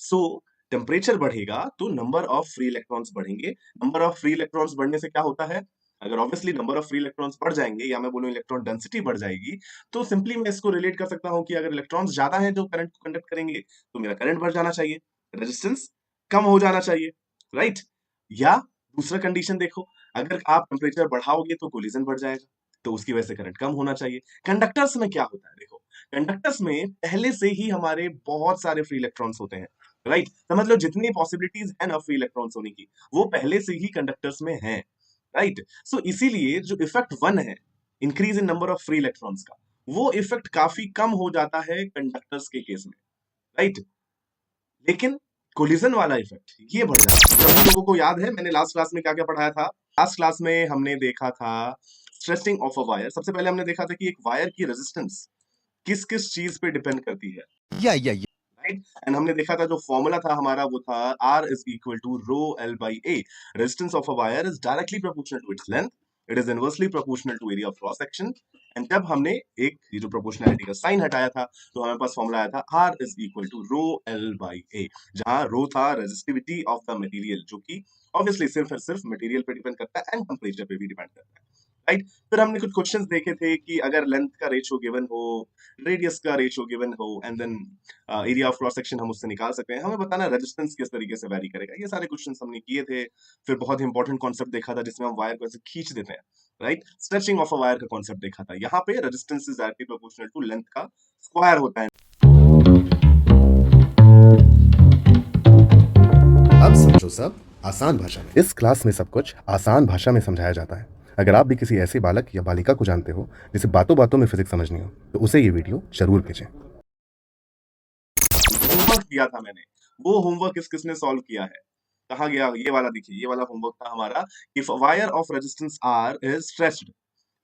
सो temperature बढ़ेगा तो number of free electrons बढ़ेंगे। नंबर ऑफ फ्री इलेक्ट्रॉन्स बढ़ने से क्या होता है, अगर obviously number of free electrons बढ़ जाएंगे या मैं बोलूं इलेक्ट्रॉन डेंसिटी बढ़ जाएगी, तो सिंपली मैं इसको रिलेट कर सकता हूं कि अगर इलेक्ट्रॉन्स ज्यादा हैं जो करंट को कंडक्ट करेंगे तो मेरा करंट बढ़ जाना चाहिए, रेजिस्टेंस कम हो जाना चाहिए, राइट। या दूसरा कंडीशन देखो, अगर आप टेम्परेचर बढ़ाओगे तो कोलिजन बढ़ जाएगा, तो उसकी वजह से करंट कम होना चाहिए। कंडक्टर्स में क्या होता है देखो, कंडक्टर्स में पहले से ही हमारे बहुत सारे फ्री इलेक्ट्रॉन्स होते हैं, राइट। समझ लो जितनी पॉसिबिलिटीज है ना फ्री इलेक्ट्रॉन्स होने की, वो पहले से ही कंडक्टर्स में है, राइट। सो इसीलिए जो इफेक्ट वन है, increase in number of free electrons का, वो इफेक्ट काफी कम हो जाता है कंडक्टर्स के केस में, राइट। लेकिन कोलिजन वाला इफेक्ट ये बढ़ जाता है। सभी लोगों को याद है मैंने लास्ट क्लास में क्या क्या पढ़ाया था। लास्ट क्लास में हमने देखा था स्ट्रेचिंग ऑफ अ वायर। सबसे पहले हमने देखा था कि एक वायर की रेजिस्टेंस किस किस चीज पे डिपेंड करती है, Yeah. राइट। एंड हमने देखा था जो फॉर्मूला था हमारा वो था R is equal to rho L by A. Resistance of a wire is directly proportional to its length, it is inversely proportional to area of cross section. And जब हमने एक ये जो प्रोपोर्शनैलिटी का साइन हटाया था तो हमारे पास फॉर्मूला आया था R is equal to rho L by A, जहां रो था रेजिस्टिविटी ऑफ द मटेरियल, जो कि ऑब्वियसली सिर्फ और सिर्फ मटेरियल पे डिपेंड करता है एंड टेम्परेचर पे भी डिपेंड करता है, राइट। फिर हमने कुछ क्वेश्चंस देखे थे कि अगर लेंथ का रेशियो गिवन हो, रेडियस का रेशियो गिवन हो, and then area of cross section हम उससे निकाल सकते हैं, हमें बताना रेजिस्टेंस किस तरीके से वैरी करेगा। ये सारे क्वेश्चंस हमने किए थे। फिर बहुत इंपॉर्टेंट कॉन्सेप्ट देखा था जिसमें हम वायर को ऐसे खींच देते हैं, right. Stretching of a wire का कॉन्सेप्ट देखा था। यहाँ पे resistance is directly proportional to length का स्क्वायर होता है। अब समझो सब आसान भाषा में। इस क्लास में सब कुछ आसान भाषा में समझाया जाता है। अगर आप भी किसी ऐसे बालक या बालिका को जानते हो जिसे बातों बातों में फिजिक्स समझनी हो तो उसे ये वीडियो जरूर भेजें। होमवर्क दिया था मैंने, वो होमवर्क किस किसने सॉल्व किया है, कहा गया, ये वाला देखिए, ये वाला होमवर्क था हमारा। If wire of resistance R is stretched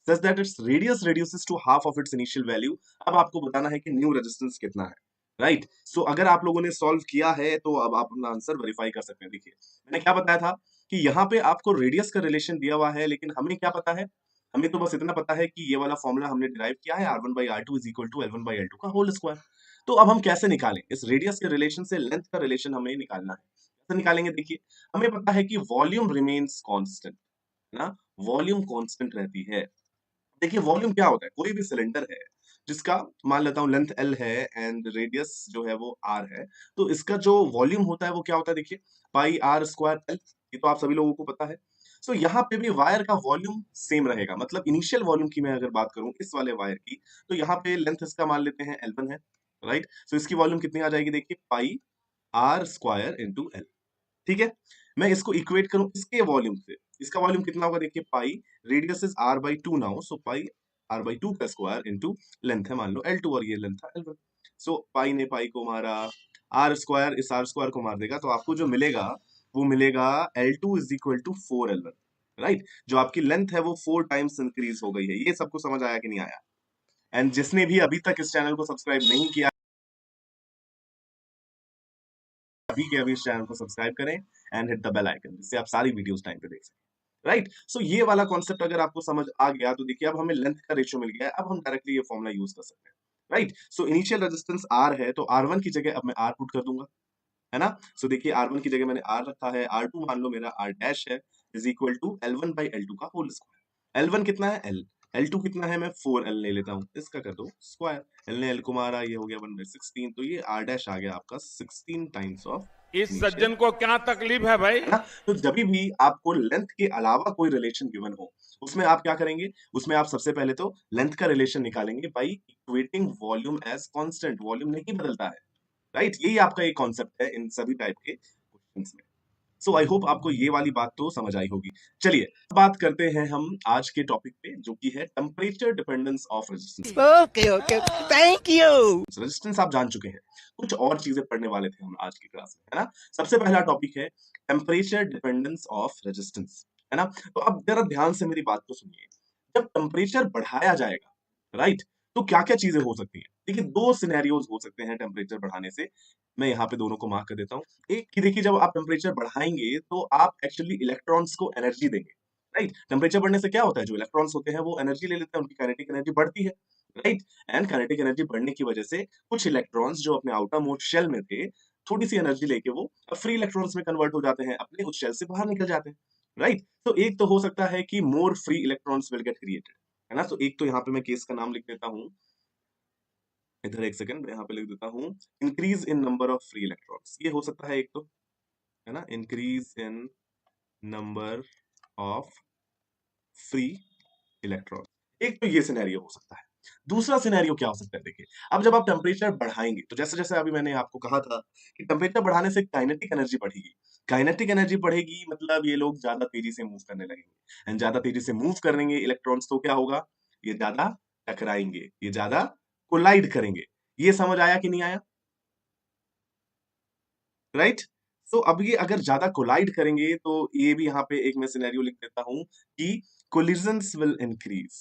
such that its radius reduces to half of its initial value। अब आपको बताना है कि न्यू रेजिस्टेंस कितना है, राइट। सो अगर आप लोगों ने सॉल्व किया है तो अब आप अपना आंसर वेरीफाई कर सकते हैं। देखिए मैंने क्या बताया था कि यहाँ पे आपको रेडियस का रिलेशन दिया हुआ है, लेकिन हमें क्या पता है, हमें तो बस इतना पता है कि ये वाला फॉर्मूला हमने डिराइव किया है R1 by R2 is equal to L1 by L2 का होल स्क्वायर। तो अब हम कैसे निकालें इस रेडियस के रिलेशन से लेंथ का रिलेशन हमें निकालना है। कैसे निकालेंगे, देखिए हमें पता है कि वॉल्यूम रिमेन्स कांस्टेंट ना, वॉल्यूम कांस्टेंट रहती है। देखिए वॉल्यूम क्या होता है, कोई भी सिलेंडर है जिसका मान लेता हूं लेंथ एल है एंड रेडियस जो है वो आर है, तो इसका जो वॉल्यूम होता है वो क्या होता है, देखिए पाई आर स्क्वायर एल। ये तो आप सभी लोगों को पता है। सो यहाँ पे भी वायर का वॉल्यूम सेम रहेगा, मतलब इनिशियल वॉल्यूम की मैं अगर बात करूं इस वाले वायर की, तो यहाँ पे लेंथ इसका मान लेते हैं L1 है, राइट। सो इसकी वॉल्यूम कितनी आ जाएगी, देखिए पाई आर स्क्वायर इंटू एल, ठीक है। मैं इसको इक्वेट करूं इसके वॉल्यूम से, इसका वॉल्यूम कितना होगा, देखिए pi, radius is R by two now, so pi R by two का स्क्वायर इंटू लेंथ है मान लो L2 और ये लेंथ था L1। सो पाई ने पाई को मारा, आर स्क्वायर इस आर स्क्वायर को मार देगा, तो आपको जो मिलेगा वो मिलेगा L2 is equal to 4L1, right. जो आपकी लेंथ है वो 4 टाइम्स इंक्रीज हो गई है। ये सबको समझ आया कि नहीं आया? एंड जिसने भी अभी तक इस चैनल को सब्सक्राइब नहीं किया, अभी के अभी इस चैनल को सब्सक्राइब करें and hit the bell icon, जिससे आप सारी वीडियोस टाइम पे देख सकें, राइट। सो ये वाला कॉन्सेप्ट अगर आपको समझ आ गया तो देखिए अब हमें लेंथ का रेशियो मिल गया है, अब हम डायरेक्टली ये फॉर्मूला यूज कर सकते हैं, right. So initial resistance R है तो R1 की जगह अब मैं आर पुट कर दूंगा, है ना। सो देखिए R1 की जगह मैंने आर रखा है, R2 मान लो मेरा आर डैश है, is equal to L1 by L2 का होल स्क्वायर। L1 कितना है L, L2 कितना है, मैं 4L ले लेता हूं, इसका कर दो स्क्वायर, L ने L को मारा, ये हो गया 1/16, तो ये R डैश आ गया आपका 16 टाइम्स ऑफ इस इनिशियल, सज्जन को क्या तकलीफ है भाई? है ना। तो जब भी आपको लेंथ के अलावा कोई रिलेशन गिवन हो, उसमें आप क्या करेंगे, उसमें आप सबसे पहले तो लेंथ का रिलेशन निकालेंगे by equating volume as constant, volume नहीं बदलता है, राइट। यही आपका एक कॉन्सेप्ट है इन सभी टाइप के क्वेश्चंस में। सो आई होप आपको ये वाली बात तो समझ आई होगी। चलिए अब बात करते हैं हम आज के टॉपिक पे, जो कि है temperature dependence of resistance. Okay. Thank you. Resistance आप जान चुके हैं, कुछ और चीजें पढ़ने वाले थे हम आज की क्लास में, है ना। सबसे पहला टॉपिक है टेम्परेचर डिपेंडेंस ऑफ रेजिस्टेंस, है ना। तो अब जरा ध्यान से मेरी बात को सुनिए, जब टेम्परेचर बढ़ाया जाएगा, राइट, तो क्या क्या चीजें हो सकती हैं। देखिए दो सिनेरियोज हो सकते हैं टेम्परेचर बढ़ाने से, मैं यहाँ पे दोनों को मार्क कर देता हूँ। एक कि देखिए जब आप टेम्परेचर बढ़ाएंगे तो आप एक्चुअली इलेक्ट्रॉन्स को एनर्जी देंगे, राइट। टेम्परेचर बढ़ने से क्या होता है, जो इलेक्ट्रॉन्स होते हैं वो एनर्जी ले लेते हैं, उनकी काइनेटिक एनर्जी बढ़ती है, राइट। एंड काइनेटिक एनर्जी बढ़ने की वजह से कुछ इलेक्ट्रॉन्स जो अपने आउटर मोस्ट शेल में थे थोड़ी सी एनर्जी लेके वो फ्री इलेक्ट्रॉन्स में कन्वर्ट हो जाते हैं, अपने उस शेल से बाहर निकल जाते हैं, राइट। तो एक तो हो सकता है कि more free electrons will get created, है ना। तो एक तो यहाँ पे मैं केस का नाम लिख देता हूँ, इधर एक सेकंड यहाँ पे लिख देता हूँ, increase in number of free electrons, ये हो सकता है एक तो, है ना, increase in number of free electron. एक तो ये सिनेरियो हो सकता है। दूसरा सिनेरियो क्या हो सकता है, देखिए, अब जब आप टेम्परेचर बढ़ाएंगे तो जैसे जैसे अभी मैंने आपको कहा था कि टेम्परेचर बढ़ाने से काइनेटिक एनर्जी बढ़ेगी, काइनेटिक एनर्जी बढ़ेगी मतलब ये लोग ज्यादा तेजी से मूव करने लगेंगे, एंड ज्यादा तेजी से मूव करेंगे इलेक्ट्रॉन्स, तो क्या होगा, ये ज्यादा टकराएंगे, ये ज्यादा कोलाइड करेंगे। ये समझ आया कि नहीं आया, राइट। तो अब ये अगर ज्यादा कोलाइड करेंगे तो ये भी यहाँ पे एक मैं सिनेरियो लिख देता हूं कि कोलिजन्स विल इंक्रीज।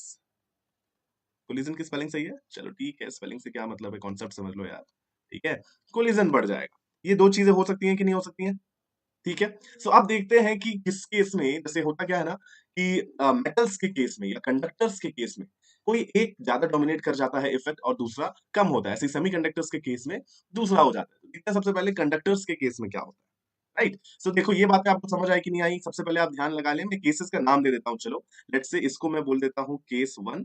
कोलिजन की स्पेलिंग सही है, चलो ठीक है, स्पेलिंग से क्या मतलब है, कॉन्सेप्ट समझ लो यार, ठीक है। कोलिजन बढ़ जाएगा, ये दो चीजें हो सकती हैं कि नहीं हो सकती हैं, ठीक है। सो अब देखते हैं कि किस केस में, जैसे होता क्या है ना कि मेटल्स के केस में या कंडक्टर्स के केस में कोई एक ज्यादा डोमिनेट कर जाता है इफेक्ट और दूसरा कम होता है, ऐसे सेमीकंडक्टर्स के केस में दूसरा हो जाता है। तो देखते हैं सबसे पहले कंडक्टर्स के केस में क्या होता है, राइट। सो देखो ये बातें आपको समझ आई कि नहीं आई, सबसे पहले आप ध्यान लगा लें, मैं केसेस का नाम दे देता हूं, चलो लेट्स से इसको मैं बोल देता हूं केस 1,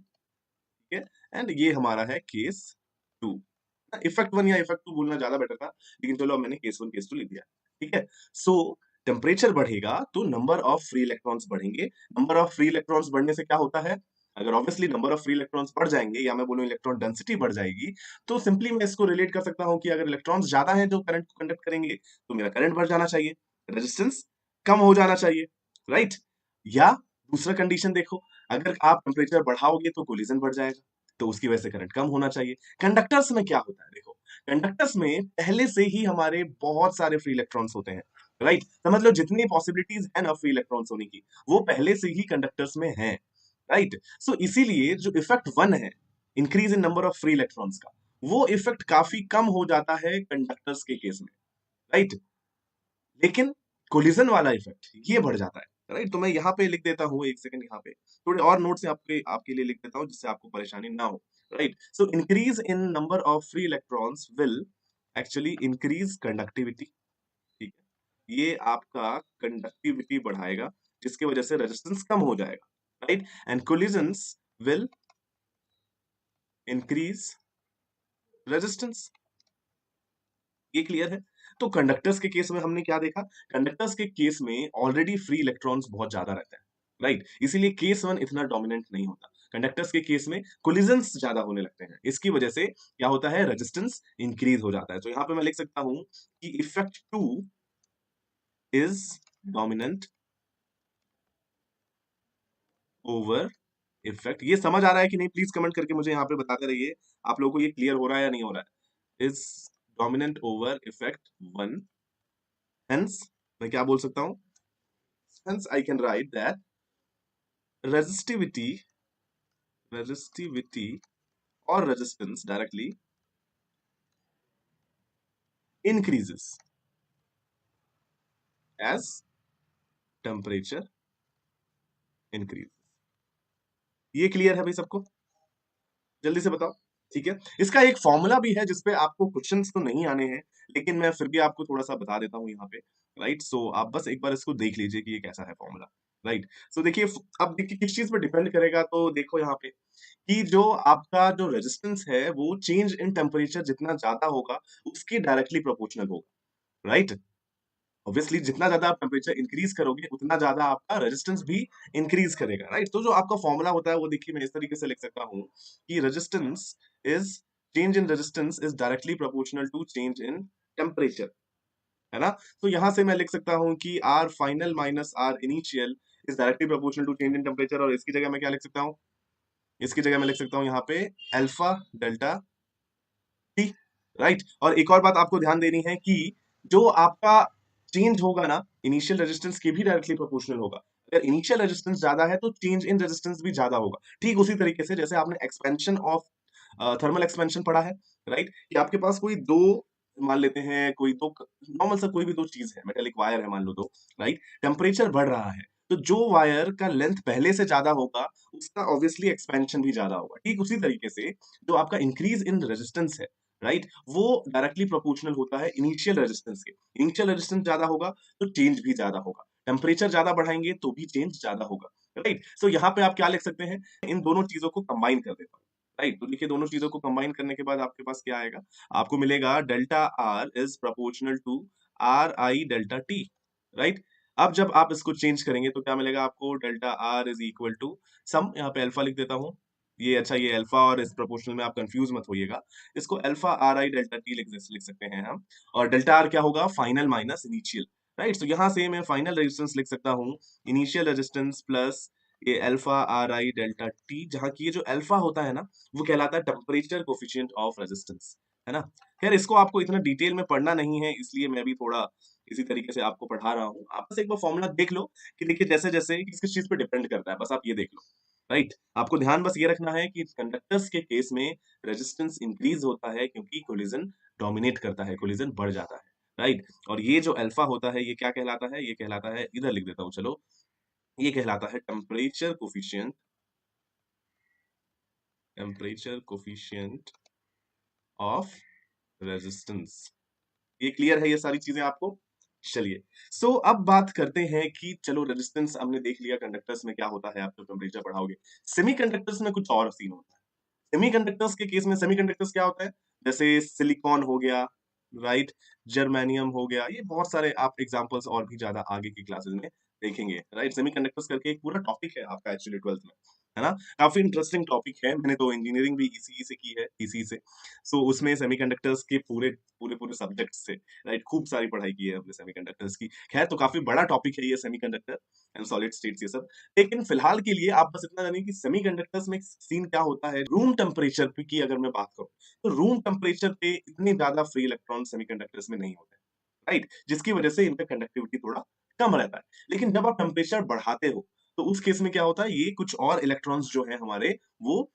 ठीक है, एंड ये हमारा है केस 2। इफेक्ट 1 या इफेक्ट 2 बोलना ज्यादा बेटर था, लेकिन चलो अब मैंने केस 1 केस 2 लिख दिया, ठीक है। सो टेम्परेचर बढ़ेगा तो नंबर ऑफ फ्री इलेक्ट्रॉन्स बढ़ेंगे, नंबर ऑफ फ्री इलेक्ट्रॉन्स बढ़ने से क्या होता है, अगर obviously number of free electrons बढ़ जाएंगे या मैं बोलूं इलेक्ट्रॉन डेंसिटी बढ़ जाएगी, तो सिंपली मैं इसको रिलेट कर सकता हूं कि अगर इलेक्ट्रॉन्स ज्यादा हैं जो करंट को कंडक्ट करेंगे तो मेरा करंट बढ़ जाना चाहिए, रेजिस्टेंस कम हो जाना चाहिए, राइट। या दूसरा कंडीशन देखो, अगर आप टेम्परेचर बढ़ाओगे तो कोलिजन बढ़ जाएगा, तो उसकी वजह से करंट कम होना चाहिए। कंडक्टर्स में क्या होता है, देखो कंडक्टर्स में पहले से ही हमारे बहुत सारे फ्री इलेक्ट्रॉन्स होते हैं, राइट। समझ लो जितनी पॉसिबिलिटीज है ना फ्री इलेक्ट्रॉन्स होने की, वो पहले से ही कंडक्टर्स में है, राइट। सो इसीलिए जो इफेक्ट 1 है, increase in number of free electrons का, वो इफेक्ट काफी कम हो जाता है कंडक्टर्स के केस में, राइट। लेकिन कोलिजन वाला इफेक्ट ये बढ़ जाता है, राइट। तो मैं यहाँ पे लिख देता हूँ, एक सेकंड, यहाँ पे थोड़े और नोट्स आपके आपके लिए लिख देता हूँ जिससे आपको परेशानी ना हो, right. So increase in number of free electrons will actually increase conductivity, ठीक है, ये आपका कंडक्टिविटी बढ़ाएगा जिसकी वजह से रेजिस्टेंस कम हो जाएगा, right. And collisions will increase resistance, ये क्लियर है। तो कंडक्टर्स के केस में हमने क्या देखा, कंडक्टर्स के केस में ऑलरेडी फ्री इलेक्ट्रॉन्स बहुत ज्यादा रहते हैं, राइट। इसीलिए केस 1 इतना डोमिनेंट नहीं होता, कंडक्टर्स के केस में कोलिजन्स ज्यादा होने लगते हैं, इसकी वजह से क्या होता है, रेजिस्टेंस इंक्रीज हो जाता है। तो यहां पे मैं लिख सकता हूं कि effect 2 is dominant over effect. ये समझ आ रहा है कि नहीं, प्लीज कमेंट करके मुझे यहाँ पे बताते रहिए, आप लोगों को ये क्लियर हो रहा है या नहीं हो रहा है। Is dominant over effect 1, hence मैं क्या बोल सकता हूं, hence I can write that resistivity or resistance directly increases as temperature increases। ये क्लियर है भाई सबको, जल्दी से बताओ, ठीक है। इसका एक फॉर्मूला भी है जिसपे आपको क्वेश्चंस तो नहीं आने हैं, लेकिन मैं फिर भी आपको थोड़ा सा बता देता हूं यहाँ पे, राइट। सो आप बस एक बार इसको देख लीजिए कि ये कैसा है फॉर्मूला, राइट। सो देखिए, अब देखिए किस चीज पर डिपेंड करेगा, तो देखो यहाँ पे कि जो आपका जो रेजिस्टेंस है वो चेंज इन टेम्परेचर जितना ज्यादा होगा उसकी डायरेक्टली प्रोपोर्शनल होगा, राइट। ऑब्वियसली जितना ज्यादा आप टेम्परेचर इंक्रीज करोगे उतना ज्यादा आपका रेजिस्टेंस भी इंक्रीज करेगा, राइट। तो जो आपका फॉर्मूला होता है वो देखिए मैं इस तरीके से लिख सकता हूं कि resistance is change in resistance is directly proportional to change in temperature, है ना। तो यहां से मैं लिख सकता हूं कि R final minus R initial is directly proportional to change in temperature, और इसकी जगह मैं क्या लिख सकता हूं, इसकी जगह मैं लिख सकता हूं यहाँ पे अल्फा डेल्टा टी, राइट। और एक और बात आपको ध्यान देनी है कि जो आपका चेंज होगा ना इनिशियल रेजिस्टेंस के भी डायरेक्टली प्रोपोर्शनल होगा, अगर इनिशियल रेजिस्टेंस ज्यादा है तो चेंज इन रेजिस्टेंस भी ज्यादा होगा, ठीक उसी तरीके से जैसे आपने एक्सपेंशन ऑफ थर्मल एक्सपेंशन पढ़ा है, राइट। कि आपके पास कोई दो, मान लेते हैं कोई दो नॉर्मल सा कोई भी दो चीज है, मेटेलिक वायर है मान लो दो, राइट। टेम्परेचर बढ़ रहा है तो जो वायर का लेंथ पहले से ज्यादा होगा उसका ऑब्वियसली एक्सपेंशन भी ज्यादा होगा, ठीक उसी तरीके से जो आपका इंक्रीज इन रेजिस्टेंस है राइट, वो डायरेक्टली प्रोपोर्शनल होता है इनिशियल रेजिस्टेंस के। इनिशियल रेजिस्टेंस ज्यादा होगा तो चेंज भी ज्यादा होगा, टेम्परेचर ज्यादा बढ़ाएंगे तो भी चेंज ज्यादा होगा, राइट। सो यहाँ पे आप क्या लिख सकते हैं, इन दोनों चीजों को कंबाइन कर देता हूँ, राइट। तो देखिए दोनों चीजों को कंबाइन करने के बाद आपके पास क्या आएगा, आपको मिलेगा delta R is proportional to R I delta T, right. अब जब आप इसको चेंज करेंगे तो क्या मिलेगा आपको, delta R is equal to some, यहाँ पे अल्फा लिख देता हूँ, ये अच्छा ये अल्फा और इस प्रोपोर्शनल में आप कंफ्यूज मत होइएगा, इसको alpha are I delta T लिख सकते हैं हम। और डेल्टा आर क्या होगा, फाइनल माइनस इनिशियल, राइट। तो यहाँ से मैं फाइनल रेजिस्टेंस लिख सकता हूँ इनिशियल रेजिस्टेंस प्लस ये alpha are I delta T, जहाँ की ये जो अल्फा होता है ना वो कहलाता है टेम्परेचर कोफिशिएंट ऑफ रेजिस्टेंस, है ना। खैर इसको आपको इतना डिटेल में पढ़ना नहीं है, इसलिए मैं भी थोड़ा इसी तरीके से आपको पढ़ा रहा हूँ। आप बस एक बार फॉर्मूला देख लो कि देखिए जैसे जैसे किस किस चीज पे डिपेंड करता है, बस आप ये देख लो, राइट। आपको ध्यान बस ये रखना है कि कंडक्टर्स के केस में रेजिस्टेंस इंक्रीज होता है क्योंकि कोलिजन डोमिनेट करता है, कोलिजन बढ़ जाता है, राइट। और ये जो अल्फा होता है ये क्या कहलाता है, ये कहलाता है, इधर लिख देता हूं चलो, ये कहलाता है टेम्परेचर कोफिशिएंट ऑफ रेजिस्टेंस। ये क्लियर है ये सारी चीजें आपको। चलिए सो अब बात करते हैं कि चलो रेजिस्टेंस हमने देख लिया, कंडक्टर्स में क्या होता है, आप जब टेम्परेचर बढ़ाओगे। सेमीकंडक्टर्स में कुछ और सीन होता है। सेमीकंडक्टर्स के केस में सेमीकंडक्टर्स क्या होता है, जैसे सिलिकॉन हो गया, राइट, जर्मेनियम हो गया, ये बहुत सारे आप एग्जांपल्स और भी ज्यादा आगे की क्लासेस में देखेंगे, राइट। सेमीकंडक्टर्स करके एक पूरा टॉपिक है आपका एक्चुअली 12th में, है ना। काफी इंटरेस्टिंग टॉपिक है, मैंने तो इंजीनियरिंग भी ईसीई से की है, ईसीई से। सो उसमें सेमीकंडक्टर्स के पूरे पूरे पूरे सब्जेक्ट से, राइट, खूब सारी पढ़ाई की है हमने सेमीकंडक्टर्स की। खैर तो काफी बड़ा टॉपिक है ये सेमीकंडक्टर एंड सॉलिड स्टेट्स ये सब, लेकिन फिलहाल के लिए आप बस इतना जानिए कि सेमीकंडक्टर्स में सीन क्या होता है। रूम टेम्परेचर पे की अगर मैं बात करूं तो रूम टेम्परेचर पे इतने ज्यादा फ्री इलेक्ट्रॉन सेमीकंडक्टर्स में नहीं होते, राइट, जिसकी वजह से इनका कंडक्टिविटी थोड़ा कम रहता है। लेकिन जब आप टेम्परेचर बढ़ाते हो तो उस केस में क्या होता है, ये कुछ और इलेक्ट्रॉन्स जो है हमारे वो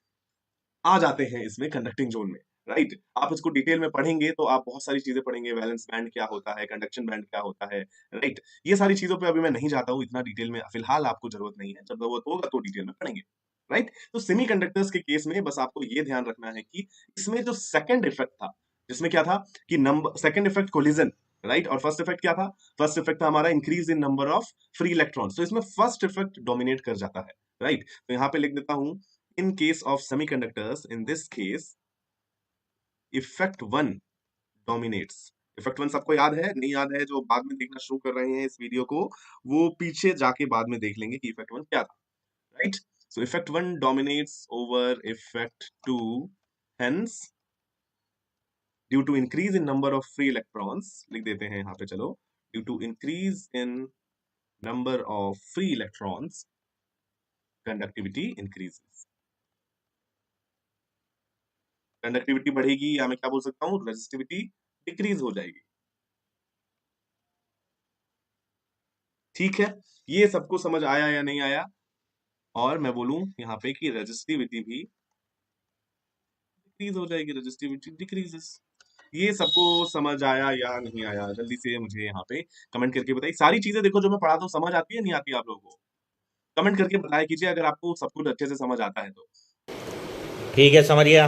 आ जाते हैं इसमें कंडक्टिंग जोन में, राइट। आप इसको डिटेल में पढ़ेंगे तो आप बहुत सारी चीजें पढ़ेंगे, वैलेंस बैंड क्या होता है, कंडक्शन बैंड क्या होता है, राइट। ये सारी चीजों पे अभी मैं नहीं जाता हूँ इतना डिटेल में, फिलहाल आपको जरूरत नहीं है, जब जरूरत होगा तो डिटेल में पढ़ेंगे, राइट। तो सेमीकंडक्टर्स के केस में बस आपको ये ध्यान रखना है कि इसमें जो सेकंड इफेक्ट था, जिसमें क्या था कि number second effect collision, right, और फर्स्ट इफेक्ट क्या था, फर्स्ट इफेक्ट था हमारा increase in number of free electrons. तो इसमें फर्स्ट इफेक्ट डोमिनेट कर जाता है, राइट। तो यहाँ पे लिख देता हूं, in case of semiconductors, in this case effect 1 dominates. Effect 1 सबको याद है, नहीं याद है जो बाद में देखना शुरू कर रहे हैं इस वीडियो को, वो पीछे जाके बाद में देख लेंगे कि इफेक्ट 1 क्या था, right. So effect 1 dominates over effect 2, hence due to increase in number of free electrons, लिख देते हैं यहाँ पे चलो, due to increase in number of free electrons conductivity increases. Conductivity बढ़ेगी या मैं क्या बोल सकता हूँ, रेजिस्टिविटी डिक्रीज हो जाएगी, ठीक है। ये सबको समझ आया या नहीं आया। और मैं बोलूं यहाँ पे कि रेजिस्टिविटी भी डिक्रीज हो जाएगी, रेजिस्टिविटी डिक्रीजेस। ये सबको समझ आया या नहीं आया, जल्दी से मुझे यहाँ पे कमेंट करके बताइए। सारी चीजें देखो जो मैं पढ़ाता हूँ समझ आती है नहीं आती आप लोगों को, कमेंट करके बताया कीजिए अगर आपको सब कुछ अच्छे से समझ आता है तो। ठीक है, समझ गया।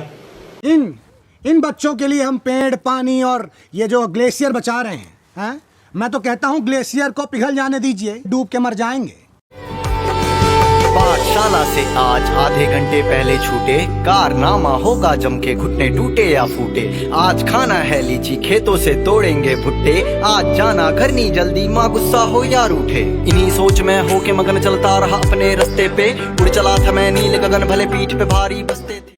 इन बच्चों के लिए हम पेड़, पानी और ये जो ग्लेशियर बचा रहे हैं? मैं तो कहता हूँ ग्लेशियर को पिघल जाने दीजिए, डूब के मर जाएंगे। पाठशाला से आज आधे घंटे पहले छूटे, कारनामा होगा जम के, घुटने टूटे या फूटे। आज खाना है लीची, खेतों से तोड़ेंगे भुट्टे। आज जाना घर नहीं जल्दी, माँ गुस्सा हो या रूठे। इन्हीं सोच में होके मगन चलता रहा अपने रास्ते पे, उड़ चला था मैं नील गगन, भले पीठ पे भारी बस्ते थे।